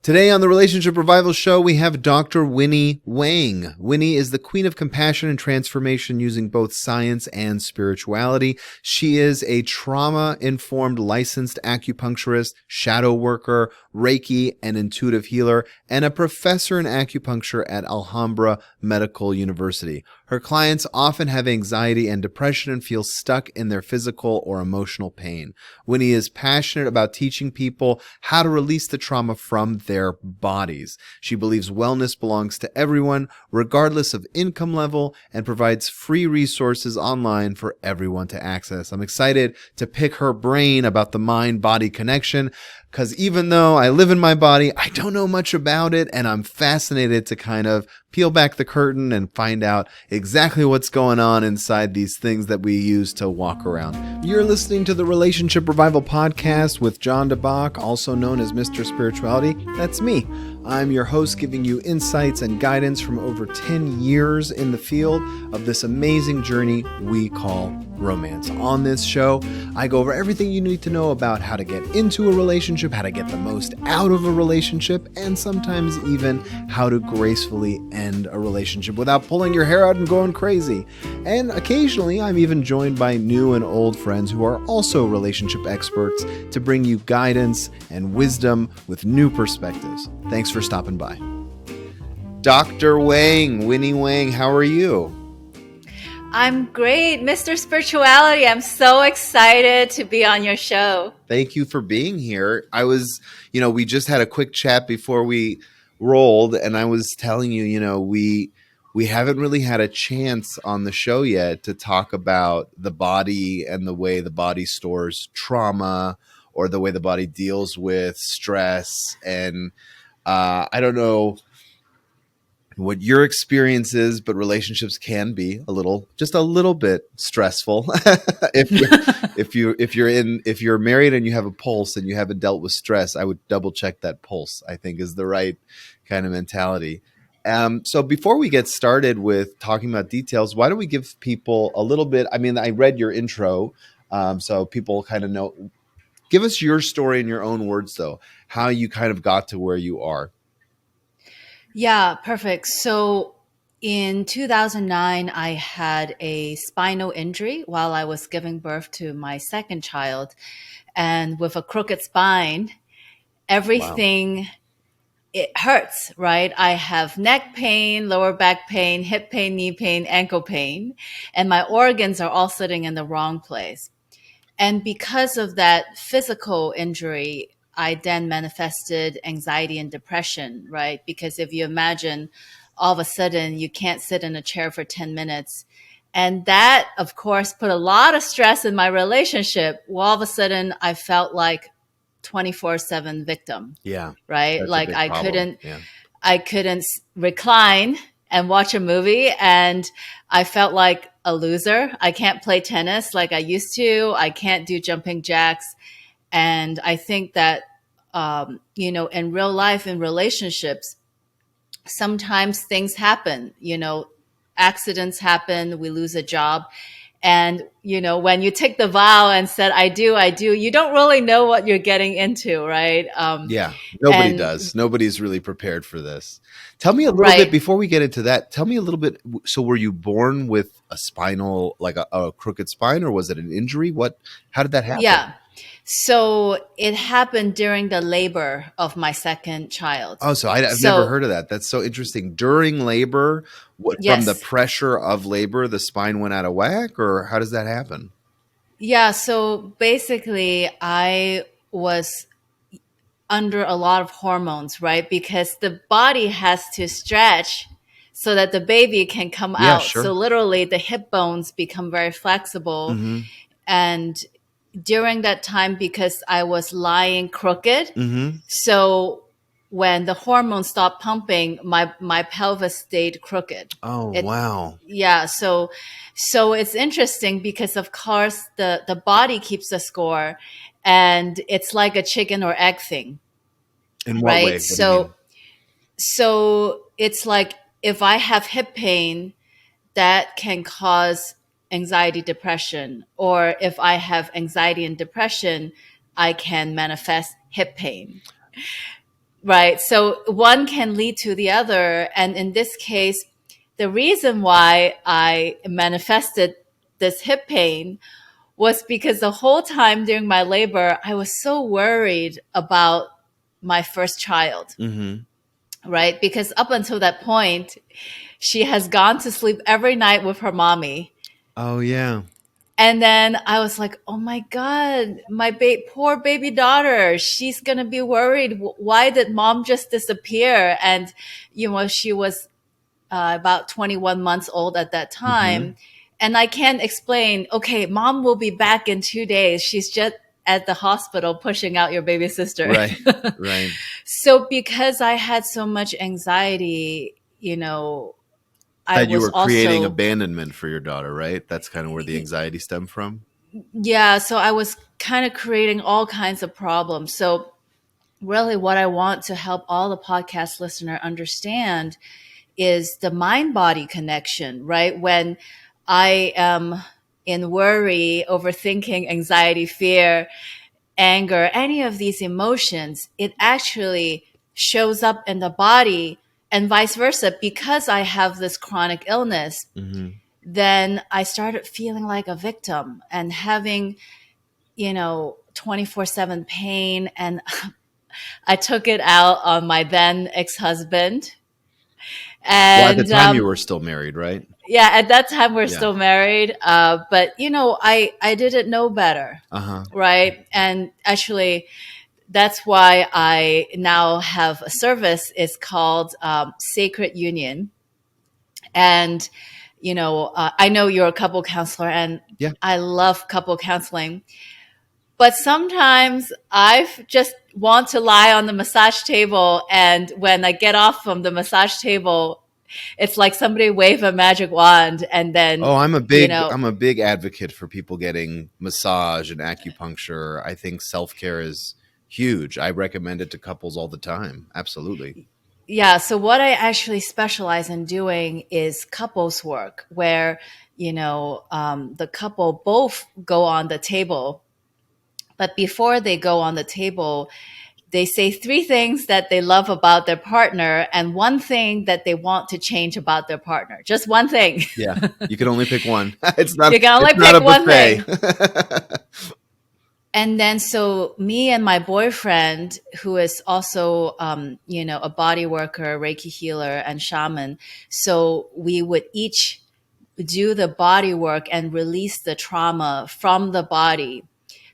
Today on the Relationship Revival Show, we have Dr. Winnie Wang. Winnie is the queen of compassion and transformation using both science and spirituality. She is a trauma-informed licensed acupuncturist, shadow worker, Reiki, and intuitive healer, and a professor in acupuncture at Alhambra Medical University. Her clients often have anxiety and depression and feel stuck in their physical or emotional pain. Winnie is passionate about teaching people how to release the trauma from their bodies. She believes wellness belongs to everyone, regardless of income level, and provides free resources online for everyone to access. I'm excited to pick her brain about the mind-body connection, because even though I live in my body, I don't know much about it, and I'm fascinated to kind of peel back the curtain and find out exactly what's going on inside these things that we use to walk around. You're listening to the Relationship Revival Podcast with John DeBach, also known as Mr. Spirituality. That's me. I'm your host, giving you insights and guidance from over 10 years in the field of this amazing journey we call romance. On this show, I go over everything you need to know about how to get into a relationship, how to get the most out of a relationship, and sometimes even how to gracefully end a relationship without pulling your hair out and going crazy. And occasionally, I'm even joined by new and old friends who are also relationship experts to bring you guidance and wisdom with new perspectives. Thanks for stopping by. Dr. Wang, Winnie Wang, how are you? I'm great, Mr. Spirituality. I'm so excited to be on your show. Thank you for being here. We just had a quick chat before we rolled, and I was telling you, we haven't really had a chance on the show yet to talk about the body and the way the body stores trauma or the way the body deals with stress. And I don't know what your experience is, but relationships can be just a little bit stressful. if you're married and you have a pulse and you haven't dealt with stress, I would double check that pulse, I think is the right kind of mentality. So before we get started with talking about details, why don't we give people a little bit, I read your intro, so people kind of know, give us your story in your own words though, how you kind of got to where you are. Yeah, perfect. So in 2009, I had a spinal injury while I was giving birth to my second child. And with a crooked spine, everything, it hurts, right? I have neck pain, lower back pain, hip pain, knee pain, ankle pain, and my organs are all sitting in the wrong place. And because of that physical injury, I then manifested anxiety and depression, right? Because if you imagine all of a sudden you can't sit in a chair for 10 minutes. And that, of course, put a lot of stress in my relationship. Well, all of a sudden I felt like 24/7 victim. Yeah. Right? That's Like Yeah. I couldn't recline and watch a movie, and I felt like a loser. I can't play tennis like I used to. I can't do jumping jacks. And I think that, in real life, in relationships, sometimes things happen, accidents happen, we lose a job. And, when you take the vow and said, I do, you don't really know what you're getting into, right? Yeah, nobody does. Nobody's really prepared for this. Tell me a little Right. bit, before we get into that, tell me a little bit. So were you born with a spinal, like a crooked spine, or was it an injury? How did that happen? Yeah. So it happened during the labor of my second child. Oh, so I've never heard of that. That's so interesting. During labor, from the Yes. pressure of labor, the spine went out of whack, or how does that happen? Yeah. So basically, I was under a lot of hormones, right? Because the body has to stretch so that the baby can come out. Sure. So literally the hip bones become very flexible. Mm-hmm. And during that time, because I was lying crooked, Mm-hmm. so when the hormones stopped pumping, my pelvis stayed crooked. Oh, wow. Yeah. So it's interesting because of course the body keeps the score, and it's like a chicken or egg thing. In what Right. way? What do you mean? So it's like if I have hip pain, that can cause anxiety, depression, or if I have anxiety and depression, I can manifest hip pain. right? So one can lead to the other. And in this case, the reason why I manifested this hip pain was because the whole time during my labor, I was so worried about my first child, Mm-hmm. right? Because up until that point, she has gone to sleep every night with her mommy. Oh yeah. And then I was like, oh my God, my poor baby daughter, she's going to be worried. Why did mom just disappear? And, she was about 21 months old at that Mm-hmm. time. And I can't explain, okay, mom will be back in 2 days. She's just at the hospital pushing out your baby sister. Right. Right. So because I had so much anxiety, I That you was were creating also, abandonment for your daughter, right? That's kind of where the anxiety stemmed from. yeah, so I was kind of creating all kinds of problems. So really what I want to help all the podcast listener understand is the mind body connection, right? When I am in worry, overthinking, anxiety, fear, anger, any of these emotions, it actually shows up in the body and vice versa. Because I have this chronic illness, Mm-hmm. then I started feeling like a victim and having, 24/7 pain. And I took it out on my then ex husband. Well, at the And time you were still married, right? yeah, at that time we're Yeah. still married. But I didn't know better, Uh-huh. right? And actually, that's why I now have a service. It's called Sacred Union. And I know you're a couple counselor, and Yeah. I love couple counseling. But sometimes just want to lie on the massage table, and when I get off from the massage table, it's like somebody wave a magic wand, and then Oh, you know I'm a big advocate for people getting massage and acupuncture. I think self-care is huge. I recommend it to couples all the time. Absolutely. yeah. So what I actually specialize in doing is couples work, where the couple both go on the table, but before they go on the table, they say three things that they love about their partner and one thing that they want to change about their partner. Just one thing. Yeah. You can only pick one. You can only It's not pick a one buffet. thing. And then, so me and my boyfriend, who is also, a body worker, Reiki healer, and shaman, so we would each do the body work and release the trauma from the body.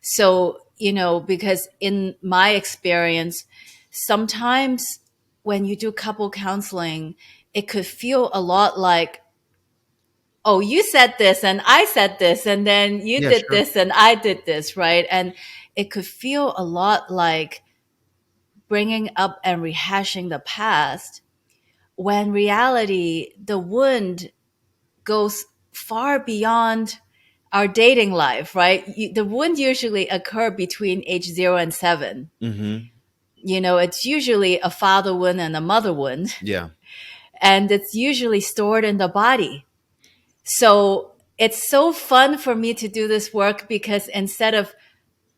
So, because in my experience, sometimes when you do couple counseling, it could feel a lot like, oh, you said this and I said this, and then you Yeah, did sure. this and I did this, right? And it could feel a lot like bringing up and rehashing the past, when reality, the wound goes far beyond our dating life, right? The wound usually occur between age 0 and 7. Mm-hmm. It's usually a father wound and a mother wound, Yeah. and it's usually stored in the body. So it's so fun for me to do this work, because instead of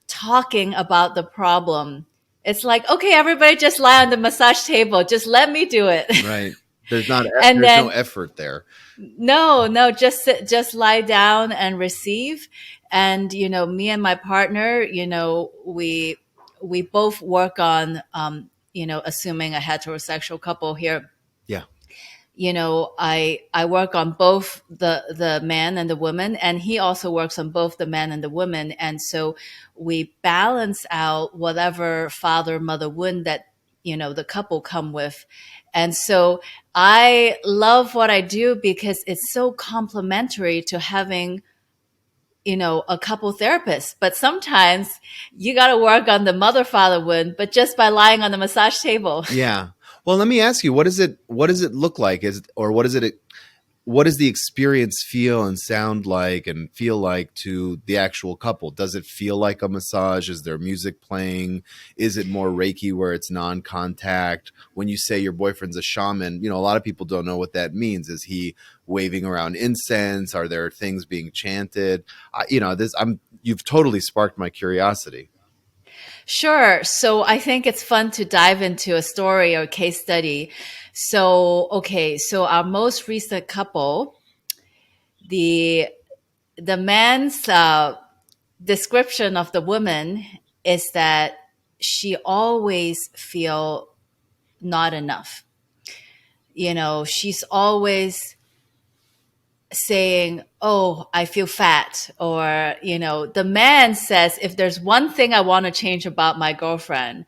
talking about the problem, it's like, okay, everybody just lie on the massage table. Just let me do it. Right. And There's no then, effort there. no, no, just sit, just lie down and receive. And me and my partner, we both work on, assuming a heterosexual couple here. Yeah. I work on both the man and the woman, and he also works on both the man and the woman. And so we balance out whatever father mother wound that the couple come with. And so I love what I do, because it's so complementary to having a couple therapist. But sometimes you got to work on the mother father wound, but just by lying on the massage table. Yeah. Well, let me ask you, what does it look like? Or what does the experience feel and sound like and feel like to the actual couple? Does it feel like a massage? Is there music playing? Is it more Reiki where it's non-contact? When you say your boyfriend's a shaman, a lot of people don't know what that means. Is he waving around incense? Are there things being chanted? You've totally sparked my curiosity. Sure. So I think it's fun to dive into a story or case study. So, okay, so our most recent couple, the the man's description of the woman is that she always feel not enough. She's always saying, "Oh, I feel fat," or the man says, "If there's one thing I want to change about my girlfriend,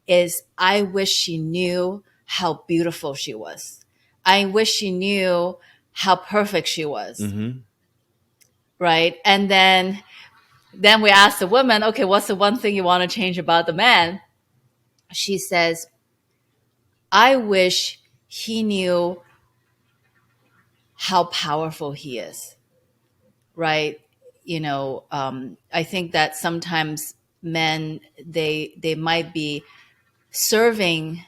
is I wish she knew how beautiful she was. I wish she knew how perfect she was." Mm-hmm. Right? And then we ask the woman, "Okay, what's the one thing you want to change about the man?" She says, "I wish he knew how powerful he is." Right? I think that sometimes men, they might be serving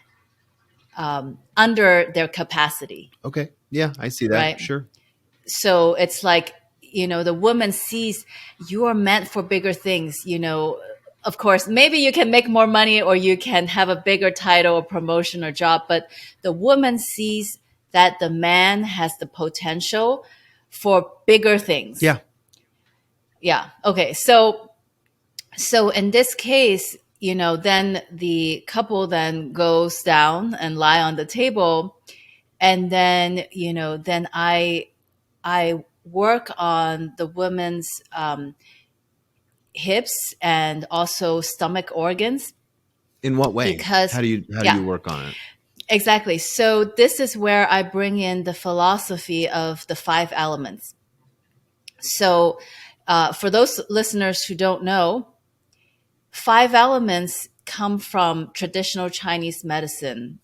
under their capacity, Okay. Yeah, I see that. right? Sure. So it's like, the woman sees you are meant for bigger things. Of course, maybe you can make more money or you can have a bigger title or promotion or job, but the woman sees that the man has the potential for bigger things. Yeah. Yeah. Okay. So in this case, then the couple then goes down and lie on the table, and then then I work on the woman's hips and also stomach organs In what way? because, How do you yeah, work on it? exactly. So this is where I bring in the philosophy of the five elements. So for those listeners who don't know, five elements come from traditional Chinese medicine.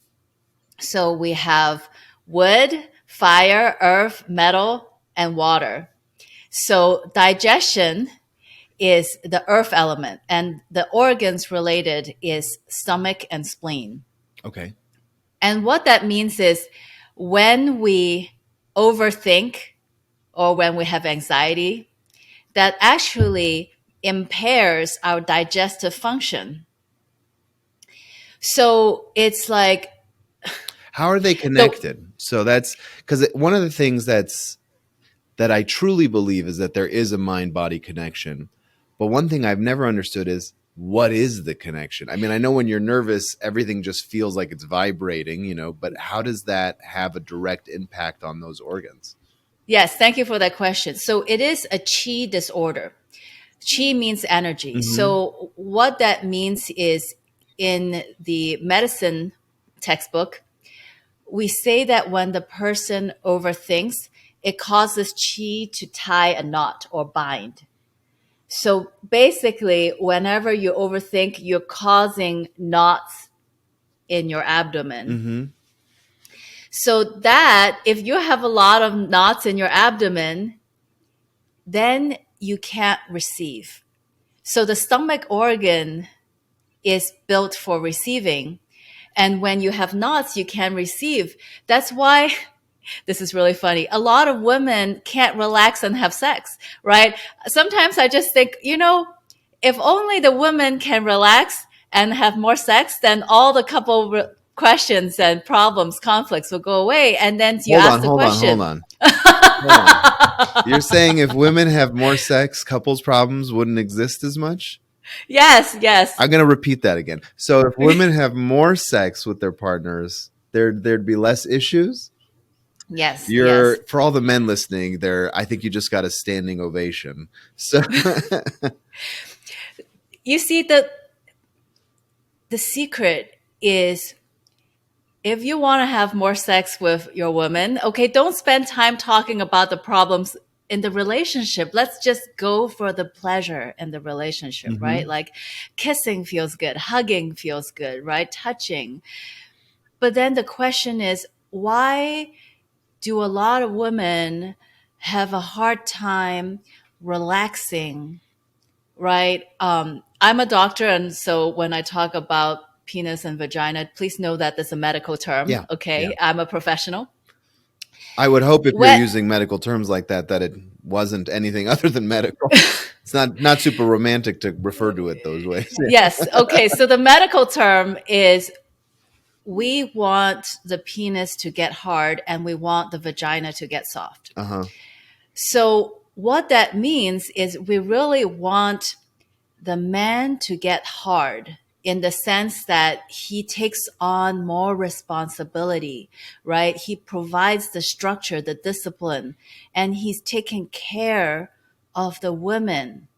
So we have wood, fire, earth, metal, and water. So digestion is the earth element, and the organs related is stomach and spleen. Okay. And what that means is when we overthink or when we have anxiety, that actually impairs our digestive function. So it's like How are they the connected? So that's because one of the things that I truly believe is that there is a mind body connection. But one thing I've never understood is what is the connection? I mean, I know when you're nervous, everything just feels like it's vibrating, but how does that have a direct impact on those organs? Yes, thank you for that question. So it is a qi disorder. Qi means energy. Mm-hmm. So what that means is in the medicine textbook, we say that when the person overthinks, it causes qi to tie a knot or bind. So basically, whenever you overthink, you're causing knots in your abdomen. Mm-hmm. So that if you have a lot of knots in your abdomen, then you can't receive. So the stomach organ is built for receiving. And when you have knots, you can receive. That's why this is really funny. A lot of women can't relax and have sex, right? Sometimes I just think, if only the women can relax and have more sex, then all the questions and problems, conflicts will go away. And then you Hold ask on, the hold on, hold question. on, hold on. You're saying if women have more sex, couples problems wouldn't exist as much? Yes, yes, I'm going to repeat that again. So if women have more sex with their partners, there'd be less issues. yes, yes. You're for all the men listening there. I think you just got a standing ovation. So You see, the secret is if you want to have more sex with your woman, okay, don't spend time talking about the problems in the relationship. Let's just go for the pleasure in the relationship, right? Mhm. Like kissing feels good, hugging feels good, right? Touching. But then the question is, why do a lot of women have a hard time relaxing, right? I'm a doctor, and so when I talk about penis and vagina, please know that that's a medical term. Yeah, yeah. Okay, I'm a professional. I would hope if you're What? using medical terms like that, that it wasn't anything other than medical. It's not super romantic to refer to it those ways. Yes. Okay. So the medical term is we want the penis to get hard and we want the vagina to get soft. Uh-huh. So what that means is we really want the man to get hard in the sense that he takes on more responsibility, right? He provides the structure, the discipline, and he's taking care of the women.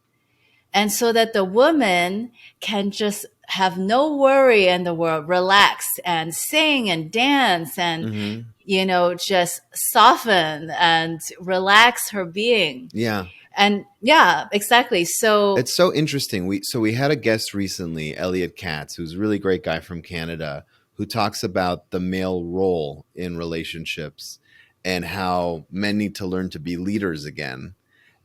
And so that the woman can just have no worry in the world, relax and sing and dance and, Mm-hmm. just soften and relax her being. Yeah. And yeah, exactly. So It's so interesting. We had a guest recently, Elliot Katz, who's a really great guy from Canada, who talks about the male role in relationships and how men need to learn to be leaders again.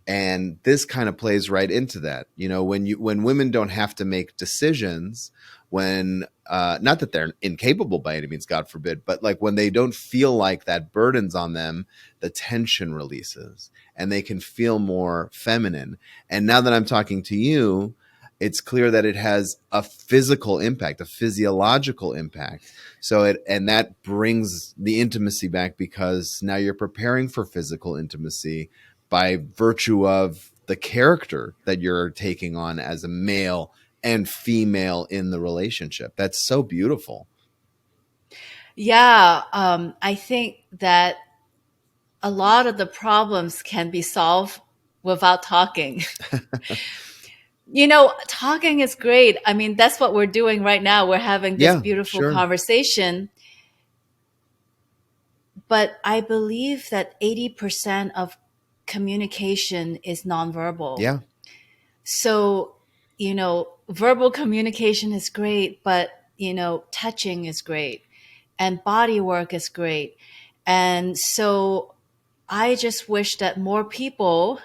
And this kind of plays right into that. When women don't have to make decisions, when not that they're incapable by any means, God forbid, but like when they don't feel like that burden's on them, the tension releases and they can feel more feminine. And now that I'm talking to you, it's clear that it has a physical impact, a physiological impact. And that brings the intimacy back because now you're preparing for physical intimacy by virtue of the character that you're taking on as a male and female in the relationship. That's so beautiful. yeah, I think that a lot of the problems can be solved without talking. Talking is great. I mean, that's what we're doing right now. We're having this Yeah, beautiful sure. conversation. But I believe that 80% of communication is nonverbal. Yeah. So, verbal communication is great, but, touching is great and body work is great. And so I just wish that more people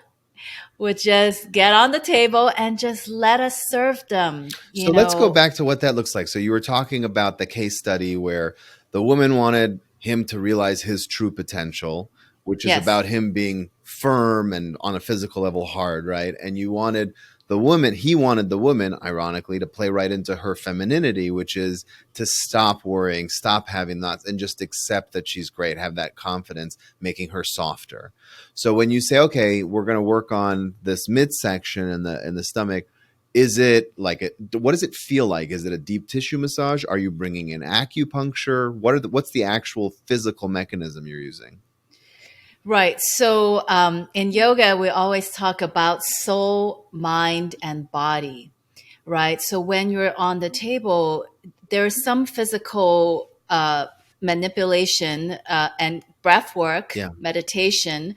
would just get on the table and just let us serve them, So let's go back to what that looks like. So you were talking about the case study where the woman wanted him to realize his true potential, which is Yes. about him being firm and on a physical level hard, right? And he wanted the woman, ironically, to play right into her femininity, which is to stop worrying, stop having thoughts, and just accept that she's great, have that confidence, making her softer. So when you say, okay, we're going to work on this midsection and the stomach, is it like what does it feel like? Is it a deep tissue massage? Are you bringing in acupuncture? What's the actual physical mechanism you're using? Right. So in yoga, we always talk about soul, mind, and body, right? So when you're on the table, there's some physical manipulation and breath work, Yeah. meditation,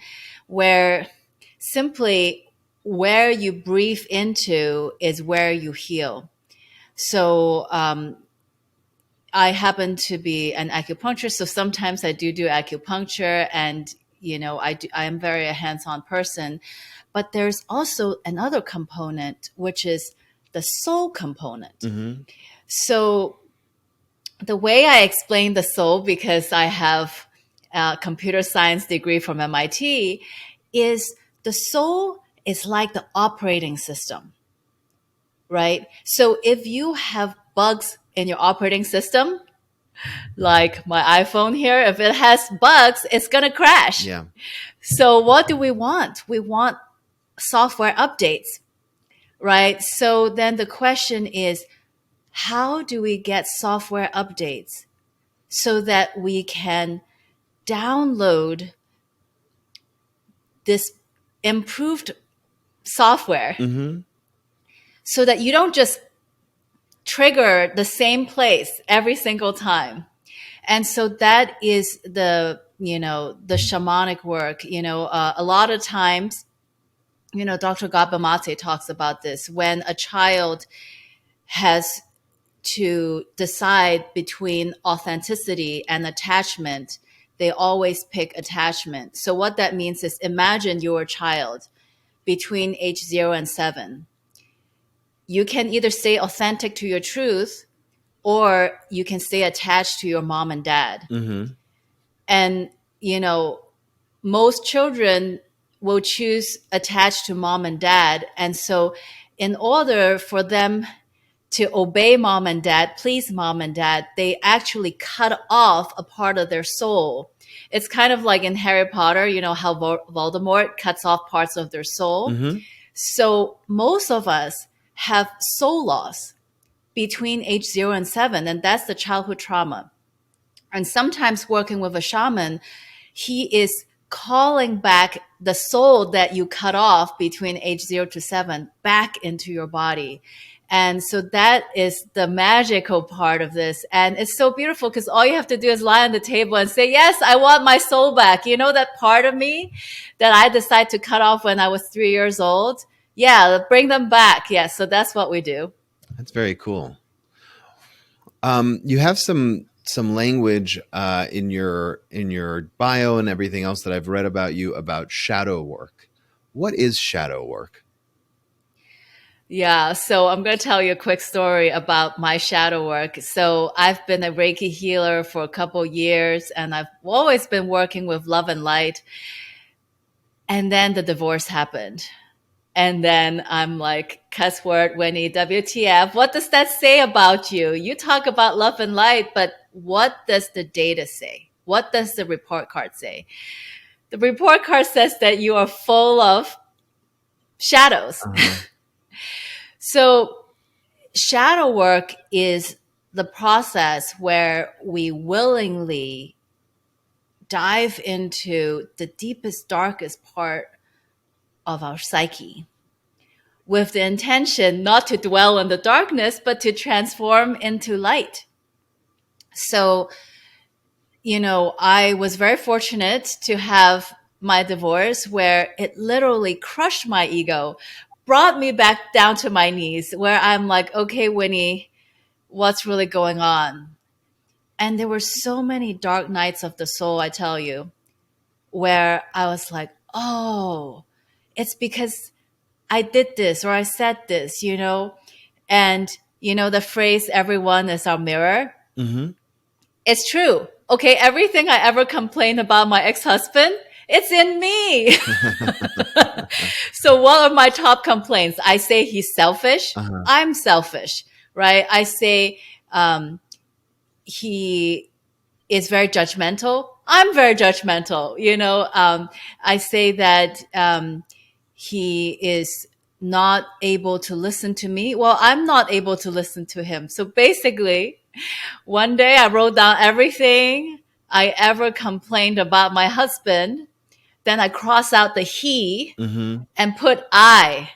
where simply where you breathe into is where you heal. So I happen to be an acupuncturist, so sometimes I do acupuncture, and I am very a hands-on person. But there's also another component, which is the soul component. Mm-hmm. So the way I explain the soul, because I have a computer science degree from MIT, is the soul is like the operating system, right? So if you have bugs in your operating system, like my iPhone here, if it has bugs, it's going to crash. Yeah. So what do we want? We want software updates, right? So then the question is, how do we get software updates so that we can download this improved software Mm-hmm. so that you don't just trigger the same place every single time? And so that is the shamanic work. A lot of times, Dr. Gabamate talks about this when a child has to decide between authenticity and attachment. They always pick attachment. So what that means is, imagine your child between age 0 and 7. You can either stay authentic to your truth, or you can stay attached to your mom and dad. Mm-hmm. And, most children will choose attached to mom and dad. And so in order for them to obey mom and dad, please mom and dad, they actually cut off a part of their soul. It's kind of like in Harry Potter, you know, how Voldemort cuts off parts of their soul. Mm-hmm. So most of us have soul loss between age 0 and 7, and that's the childhood trauma. And sometimes working with a shaman, he is calling back the soul that you cut off between age 0 to 7 back into your body. And so that is the magical part of this. And it's so beautiful because all you have to do is lie on the table and say, yes, I want my soul back. You know, that part of me that I decided to cut off when I was 3 years old. Yeah, bring them back. Yeah, so that's what we do. That's very cool. You have some language in your bio and everything else that I've read about you about shadow work. What is shadow work? Yeah, so I'm going to tell you a quick story about my shadow work. So I've been a Reiki healer for a couple years, and I've always been working with love and light. And then the divorce happened. And then I'm like, cuss word, Winnie, WTF. What does that say about you? You talk about love and light, but what does the data say? What does the report card say? The report card says that you are full of shadows. Uh-huh. So shadow work is the process where we willingly dive into the deepest, darkest part of our psyche with the intention not to dwell in the darkness, but to transform into light. So, you know, I was very fortunate to have my divorce where it literally crushed my ego, brought me back down to my knees, where I'm like, okay, Winnie, what's really going on? And there were so many dark nights of the soul, I tell you, where I was like, oh, it's because I did this or I said this, you know? And, you know, the phrase, everyone is our mirror. Mm-hmm. It's true. Okay, everything I ever complained about my ex-husband, it's in me. So what are my top complaints? I say he's selfish. Uh-huh. I'm selfish, right? I say he is very judgmental. I'm very judgmental. You know, I say that he is not able to listen to me. Well, I'm not able to listen to him. So basically, one day I wrote down everything I ever complained about my husband. Then I cross out the he Mm-hmm. and put I.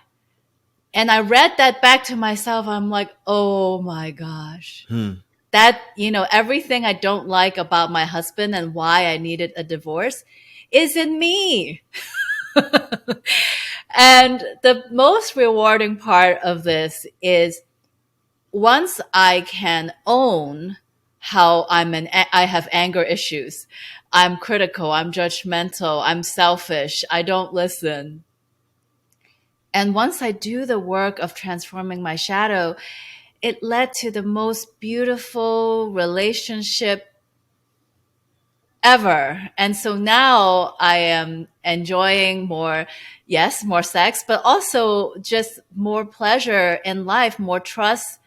And I read that back to myself. I'm like, oh my gosh. Hmm. That, you know, everything I don't like about my husband and why I needed a divorce is in me. And the most rewarding part of this is once I can own how I have anger issues. I'm critical, I'm judgmental, I'm selfish, I don't listen. And once I do the work of transforming my shadow, it led to the most beautiful relationship ever. And so now I am enjoying more, yes, more sex, but also just more pleasure in life, more trust,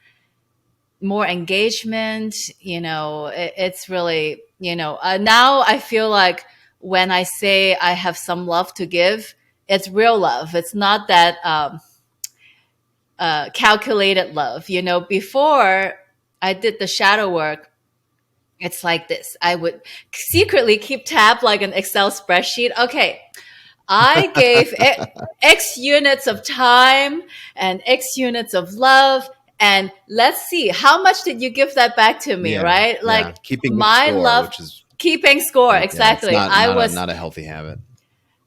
more engagement. You know, it's really, you know, now I feel like when I say I have some love to give, it's real love. It's not that calculated love. You know, before I did the shadow work, it's like this. I would secretly keep tab like an Excel spreadsheet. Okay, I gave X units of time and X units of love. And let's see, how much did you give that back to me, Yeah. right? Yeah. Like Keeping the my score, love, which is keeping score. yeah, it's Exactly. not I not a was, not a healthy habit.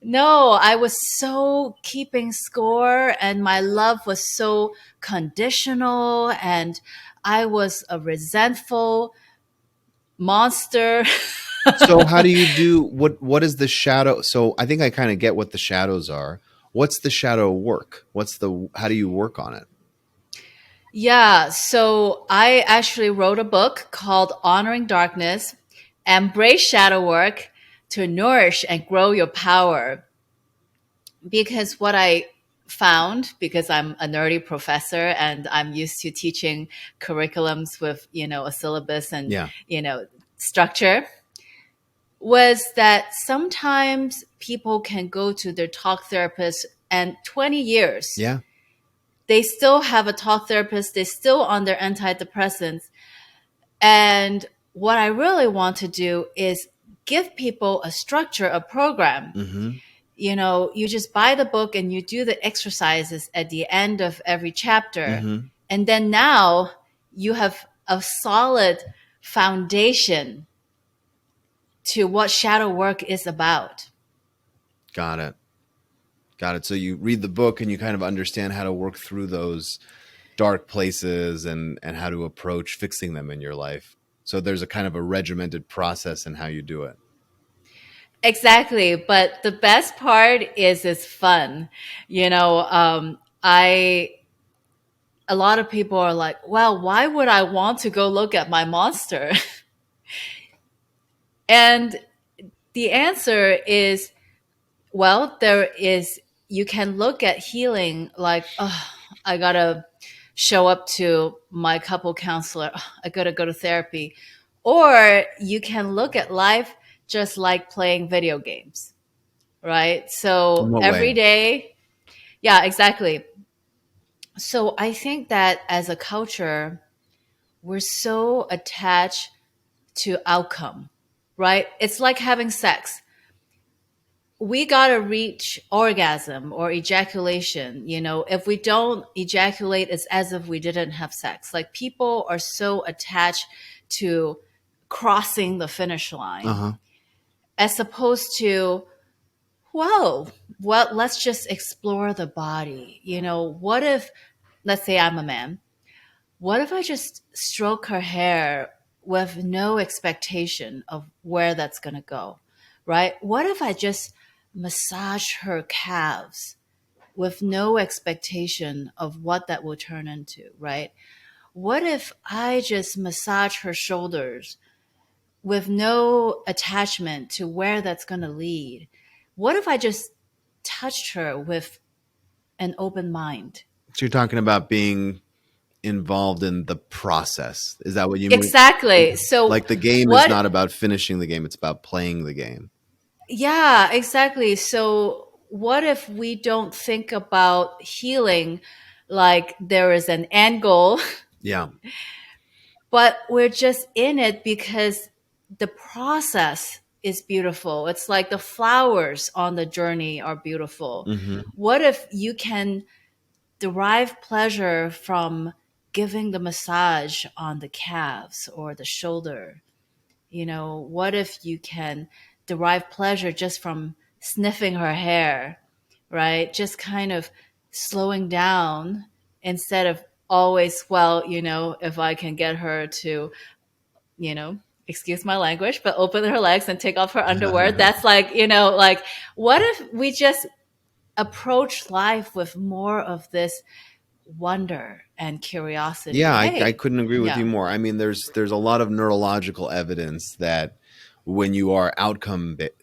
no, I was so keeping score and my love was so conditional and I was a resentful monster. So how do you do what is the shadow? So I think I kind of get what the shadows are. What's the shadow work? How do you work on it? Yeah, so I actually wrote a book called Honoring Darkness, Embrace Shadow Work to Nourish and Grow Your Power. because what I found, because I'm a nerdy professor and I'm used to teaching curriculums with, a syllabus and, Yeah. structure, was that sometimes people can go to their talk therapist and 20 years Yeah. they still have a talk therapist, they're still on their antidepressants. And what I really want to do is give people a structure, a program. Mm-hmm. You just buy the book and you do the exercises at the end of every chapter. Mm-hmm. And then now you have a solid foundation to what shadow work is about. Got it. Got it. So you read the book and you kind of understand how to work through those dark places and how to approach fixing them in your life. So there's a kind of a regimented process in how you do it. Exactly. But the best part is it's fun. I a lot of people are like, well, why would I want to go look at my monster? And the answer is, well, you can look at healing like, oh, I gotta show up to my couple counselor, oh, I gotta go to therapy. Or you can look at life just like playing video games, right? In So what every way? day, yeah, exactly. So I think that as a culture, we're so attached to outcome, right? It's like having sex. We got to reach orgasm or ejaculation. If we don't ejaculate, it's as if we didn't have sex. Like people are so attached to crossing the finish line Uh-huh. as opposed to, whoa, well, let's just explore the body. What if, let's say I'm a man, what if I just stroke her hair with no expectation of where that's going to go, right? What if I just massage her calves with no expectation of what that will turn into, right? What if I just massage her shoulders with no attachment to where that's going to lead? What if I just touched her with an open mind? So you're talking about being involved in the process. Is that what you mean? Exactly. So, Like the game is what not about finishing the game, it's about playing the game. Yeah, exactly. So, what if we don't think about healing like there is an end goal, Yeah. but we're just in it because the process is beautiful? It's like the flowers on the journey are beautiful. Mm-hmm. What if you can derive pleasure from giving the massage on the calves or the shoulder? What if you can derive pleasure just from sniffing her hair, right? Just kind of slowing down instead of always, well, if I can get her to, you know, excuse my language, but open her legs and take off her underwear. That's like, like, what if we just approach life with more of this wonder and Yeah, curiosity? I Hey, couldn't agree with you yeah. more. I mean, there's a lot of neurological evidence that when you are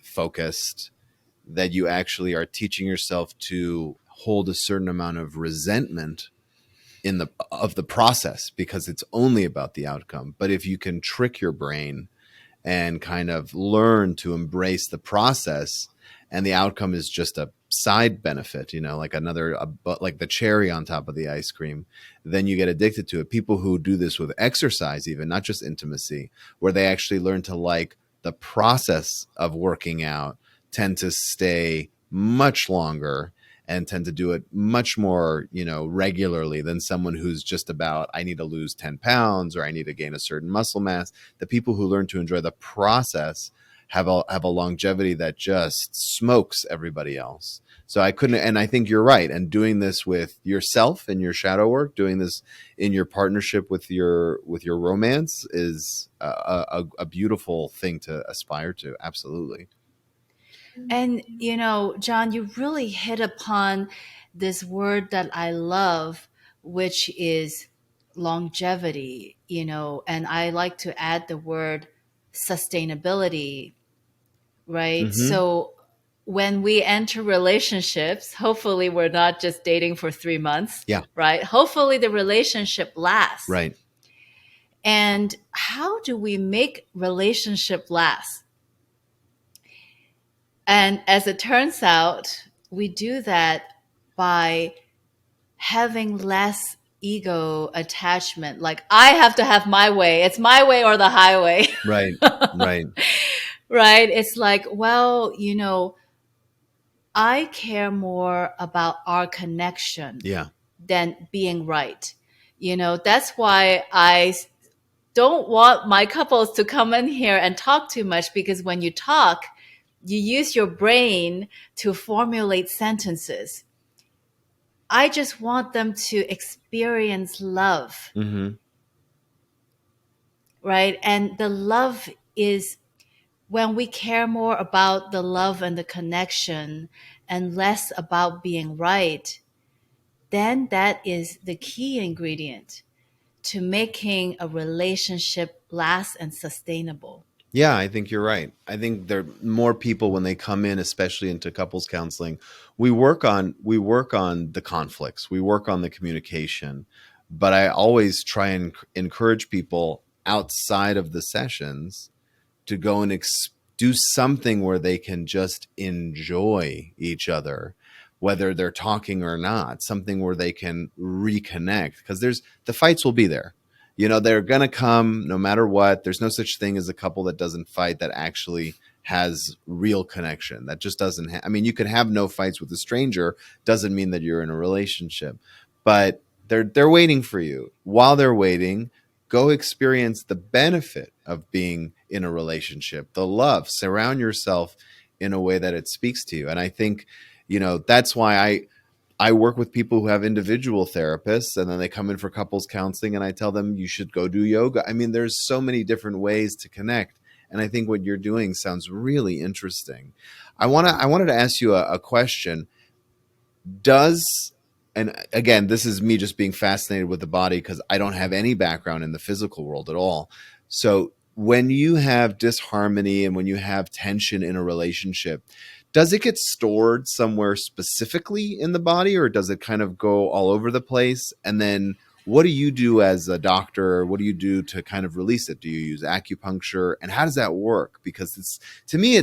focused, that you actually are teaching yourself to hold a certain amount of resentment in the process because it's only about the outcome. But if you can trick your brain and kind of learn to embrace the process, and the outcome is just a side benefit, like but like the cherry on top of the ice cream, then you get addicted to it. People who do this with exercise, even not just intimacy, where they actually learn to like the process of working out, tend to stay much longer and tend to do it much more, regularly than someone who's just about, I need to lose 10 pounds or I need to gain a certain muscle mass. The people who learn to enjoy the process have a longevity that just smokes everybody else. So I couldn't, and I think you're right. And doing this with yourself and your shadow work, doing this in your partnership with your romance is a beautiful thing to aspire to. Absolutely. And, John, you really hit upon this word that I love, which is longevity, and I like to add the word sustainability, right? Mm-hmm. So, when we enter relationships, hopefully we're not just dating for 3 months, Yeah. right? Hopefully the relationship lasts. Right. And how do we make relationship last? And as it turns out, we do that by having less ego attachment. Like, I have to have my way. It's my way or the highway. Right. Right. Right? It's like, well, I care more about our connection Yeah. than being right. That's why I don't want my couples to come in here and talk too much, because when you talk, you use your brain to formulate sentences. I just want them to experience love, Mm-hmm. right? And the love is when we care more about the love and the connection and less about being right, then that is the key ingredient to making a relationship last and sustainable. Yeah, I think you're right. I think there are more people when they come in, especially into couples counseling, we work on the conflicts, we work on the communication, but I always try and encourage people outside of the sessions to go and do something where they can just enjoy each other, whether they're talking or not, something where they can reconnect, because there's the fights will be there. They're going to come no matter what. There's no such thing as a couple that doesn't fight that actually has real connection. That just doesn't I mean, you can have no fights with a stranger, doesn't mean that you're in a relationship. But they're waiting for you. While they're waiting, go experience the benefit of being in a relationship, the love, surround yourself in a way that it speaks to you. And I think, that's why I work with people who have individual therapists, and then they come in for couples counseling, and I tell them you should go do yoga. I mean, there's so many different ways to connect. And I think what you're doing sounds really interesting. I wanted to ask you a question. Does And again, this is me just being fascinated with the body because I don't have any background in the physical world at all. So when you have disharmony and when you have tension in a relationship, does it get stored somewhere specifically in the body, or does it kind of go all over the place? And then what do you do as a doctor? What do you do to kind of release it? Do you use acupuncture, and how does that work? Because to me,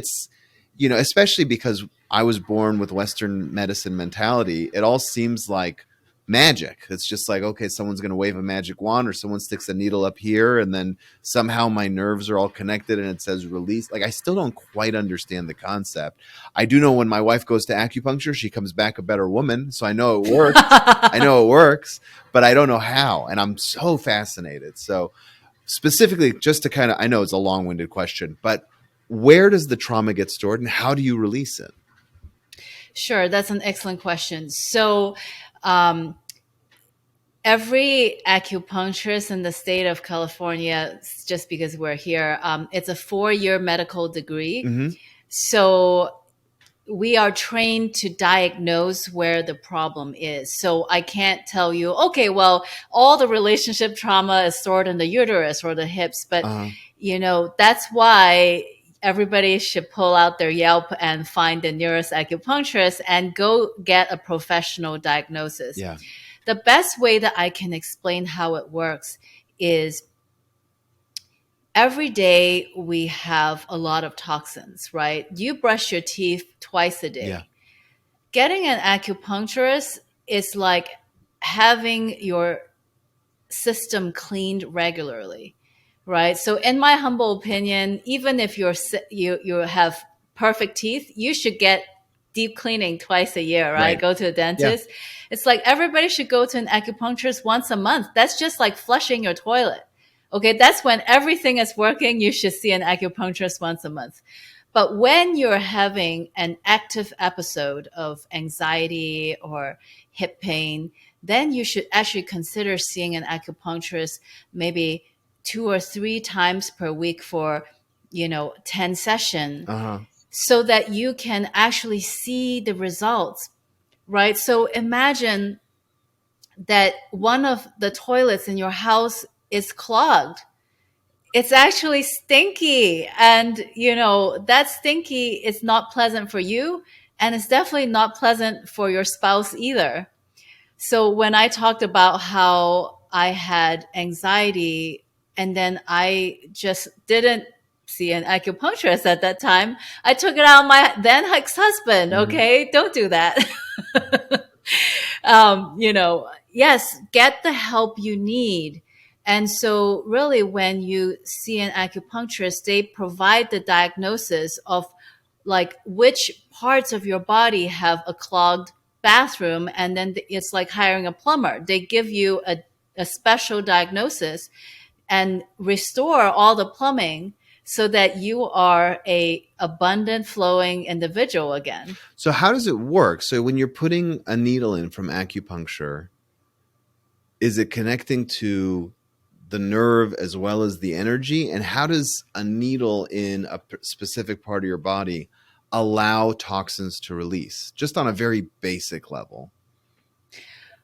especially because I was born with Western medicine mentality, it all seems like magic. It's just like, okay, someone's going to wave a magic wand, or someone sticks a needle up here, and then somehow my nerves are all connected and it says release. Like, I still don't quite understand the concept. I do know when my wife goes to acupuncture, she comes back a better woman. So I know it works. I know it works, but I don't know how. And I'm so fascinated. So specifically, just to kind of, I know it's a long-winded question, but where does the trauma get stored and how do you release it? Sure, that's an excellent question. So, um, every acupuncturist in the state of California, just because we're here, it's a 4-year medical degree. Mm-hmm. So we are trained to diagnose where the problem is. So I can't tell you, okay, well, all the relationship trauma is stored in the uterus or the hips, but Uh-huh. that's why everybody should pull out their Yelp and find the nearest acupuncturist and go get a professional diagnosis. Yeah. The best way that I can explain how it works is every day we have a lot of toxins, right? You brush your teeth twice a day. Yeah. Getting an acupuncturist is like having your system cleaned regularly, right? So in my humble opinion, even if you have perfect teeth, you should get deep cleaning twice a year, right? Right. Go to a Yeah. dentist. It's like everybody should go to an acupuncturist once a month. That's just like flushing your toilet. Okay, that's when everything is working. You should see an acupuncturist once a month. But when you're having an active episode of anxiety or hip pain, then you should actually consider seeing an acupuncturist maybe 2 or 3 times per week for 10 session, Uh-huh. so that you can actually see the results, right? So imagine that one of the toilets in your house is clogged. It's actually stinky. And, that stinky is not pleasant for you. And it's definitely not pleasant for your spouse either. So when I talked about how I had anxiety and then I just didn't see an acupuncturist at that time, I took it out on my then ex-husband. Mhm. Okay, don't do that. Yes, get the help you need. And so, really, when you see an acupuncturist, they provide the diagnosis of like which parts of your body have a clogged bathroom. And then it's like hiring a plumber. They give you a special diagnosis and restore all the plumbing so that you are a abundant flowing individual again. So how does it work? So when you're putting a needle in from acupuncture, is it connecting to the nerve as well as the energy? And how does a needle in a specific part of your body allow toxins to release? Just on a very basic level.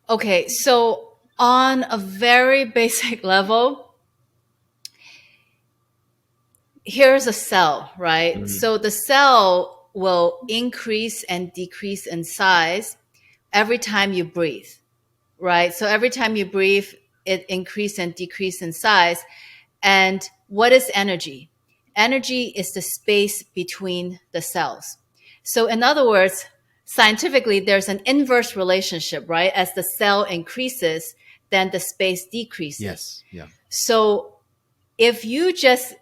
Okay, so on a very basic level, here's a cell, right? Mhm. So the cell will increase and decrease in size every time you breathe, right? So every time you breathe, it increase and decrease in size. And what is energy? Energy is the space between the cells. So in other words, scientifically, there's an inverse relationship, right? As the cell increases, then the space decreases. Yes. Yeah. So if you just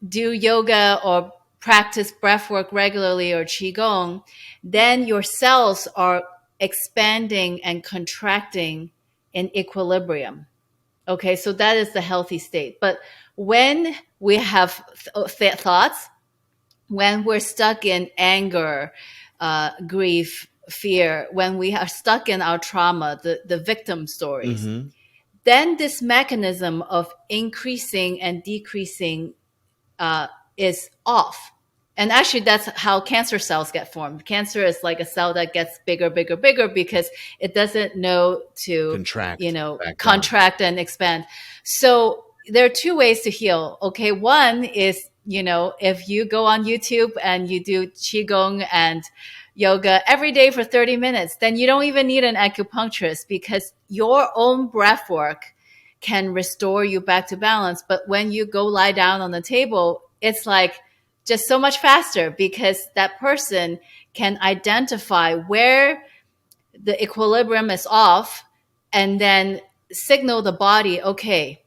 do yoga or practice breath work regularly or qigong, then your cells are expanding and contracting in equilibrium. Okay, so that is the healthy state. But when we have thoughts, when we're stuck in anger, grief, fear, when we are stuck in our trauma, the victim stories, Mm-hmm. then this mechanism of increasing and decreasing uh, is off. And actually, that's how cancer cells get formed. Cancer is like a cell that gets bigger, bigger, bigger because it doesn't know to, Contract back down. contract and expand. So there are two ways to heal. Okay. One is, if you go on YouTube and you do Qigong and yoga every day for 30 minutes, then you don't even need an acupuncturist because your own breath work can restore you back to balance. But when you go lie down on the table, it's like just so much faster because that person can identify where the equilibrium is off and then signal the body, okay,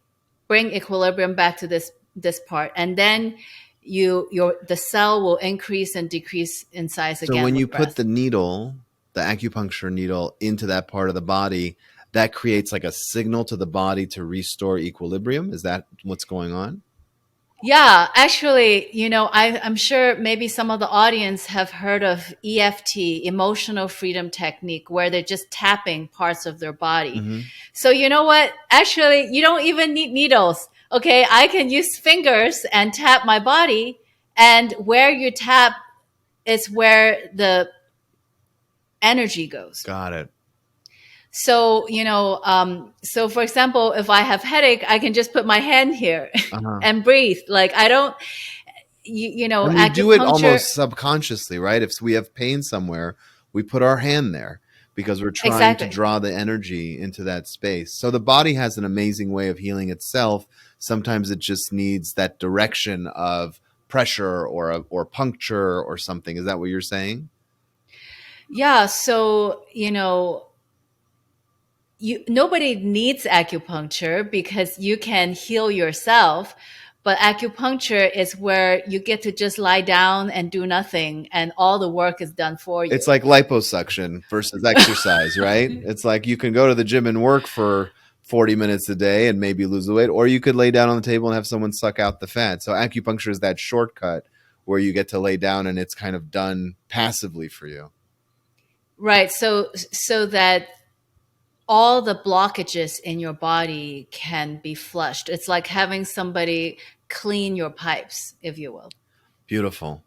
bring equilibrium back to this part. And then the cell will increase and decrease in size So again when you with put breath. the needle, the acupuncture needle, into that part of the body, that creates like a signal to the body to restore equilibrium. Is that what's going on? Yeah, actually, I'm sure maybe some of the audience have heard of EFT, emotional freedom technique, where they're just tapping parts of their body. Mm-hmm. So you know what? Actually, you don't even need needles. Okay, I can use fingers and tap my body, and where you tap is where the energy goes. Got it. So, so for example, if I have headache, I can just put my hand here Uh-huh. and breathe. Like I don't, And we do it acupuncture. almost subconsciously, right? If we have pain somewhere, we put our hand there because we're trying to Exactly. draw the energy into that space. So the body has an amazing way of healing itself. Sometimes it just needs that direction of pressure or puncture or something. Is that what you're saying? Yeah. So, nobody needs acupuncture because you can heal yourself. But acupuncture is where you get to just lie down and do nothing, and all the work is done for It's you. like liposuction versus exercise, right? It's like you can go to the gym and work for 40 minutes a day and maybe lose the weight, or you could lay down on the table and have someone suck out the fat. So acupuncture is that shortcut where you get to lay down and it's kind of done passively for you. Right. So that all the blockages in your body can be flushed. It's like having somebody clean your pipes, if you will. Beautiful.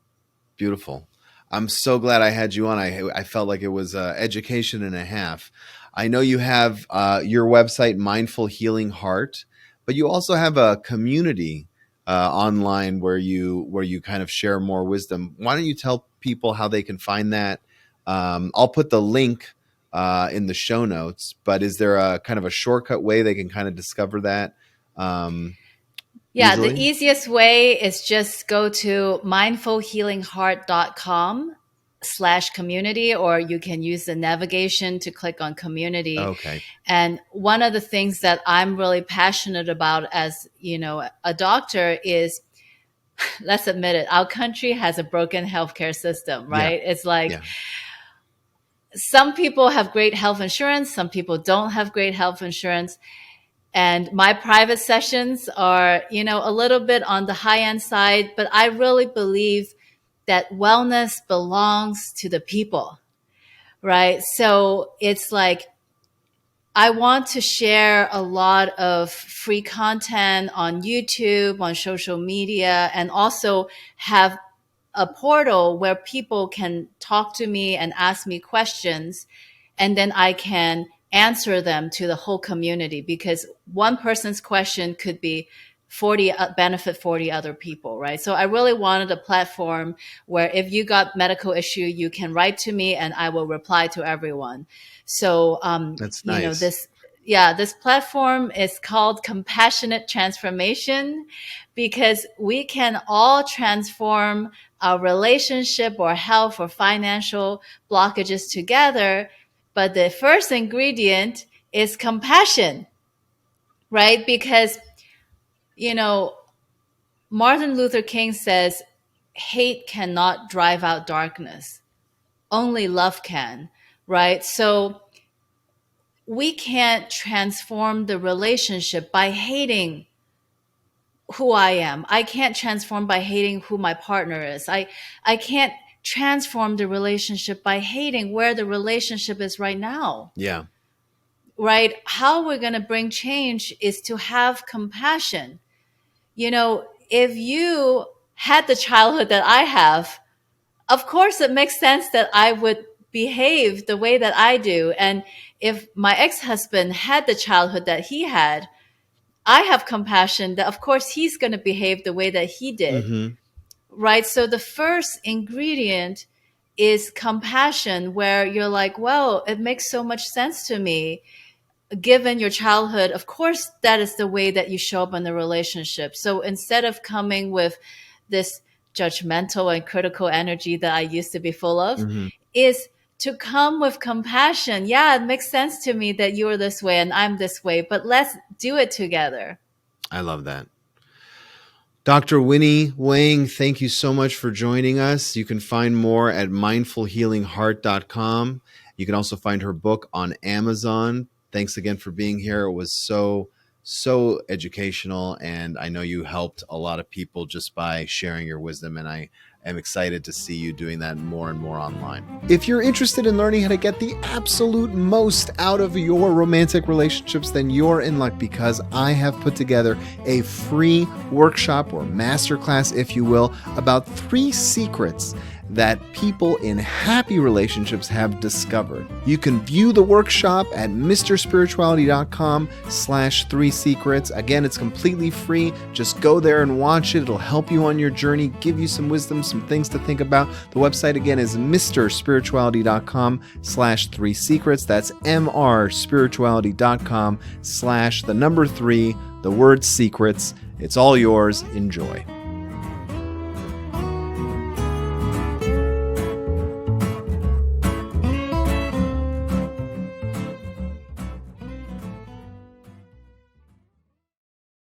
Beautiful. I'm so glad I had you on. I felt like it was education and a half. I know you have your website, Mindful Healing Heart, but you also have a community online where you kind of share more wisdom. Why don't you tell people how they can find that? I'll put the link in the show notes, but is there a kind of a shortcut way they can kind of discover that Yeah, the easily? easiest way is just go to mindfulhealingheart.com/community, or you can use the navigation to click on community. Okay. And one of the things that I'm really passionate about as, a doctor is, let's admit it, our country has a broken healthcare system, Yeah. right? It's like Yeah. some people have great health insurance, some people don't have great health insurance. And my private sessions are, a little bit on the high end side, but I really believe that wellness belongs to the people, right? So it's like, I want to share a lot of free content on YouTube, on social media, and also have a portal where people can talk to me and ask me questions, and then I can answer them to the whole community, because one person's question could be 40 benefit 40 other people, right? So I really wanted a platform where if you got medical issue, you can write to me and I will reply to everyone. So That's nice. this platform is called Compassionate Transformation, because we can all transform our relationship or health or financial blockages together. But the first ingredient is compassion, right? Because, Martin Luther King says, hate cannot drive out darkness. Only love can, right? So we can't transform the relationship by hating who I am. I can't transform by hating who my partner is. I can't transform the relationship by hating where the relationship is right now. Yeah. Right? How we're going to bring change is to have compassion. If you had the childhood that I have, of course it makes sense that I would behave the way that I do. And if my ex-husband had the childhood that he had, I have compassion that, of course, he's going to behave the way that he did, Mm-hmm. right? So the first ingredient is compassion, where you're like, well, it makes so much sense to me. Given your childhood, of course, that is the way that you show up in the relationship. So instead of coming with this judgmental and critical energy that I used to be full of, Mm-hmm. is to come with compassion. Yeah, it makes sense to me that you're this way and I'm this way, but let's do it together. I love that. Dr. Winnie Wang, thank you so much for joining us. You can find more at mindfulhealingheart.com. You can also find her book on Amazon. Thanks again for being here. It was so educational, and I know you helped a lot of people just by sharing your wisdom, and I am excited to see you doing that more and more online. If you're interested in learning how to get the absolute most out of your romantic relationships, then you're in luck, because I have put together a free workshop or masterclass, if you will, about 3 secrets that people in happy relationships have discovered. You can view the workshop at mrspirituality.com/3 secrets. Again, it's completely free. Just go there and watch it. It'll help you on your journey, give you some wisdom, some things to think about. The website again is mrspirituality.com/3 secrets. That's mrspirituality.com/3, the word secrets. It's all yours. Enjoy.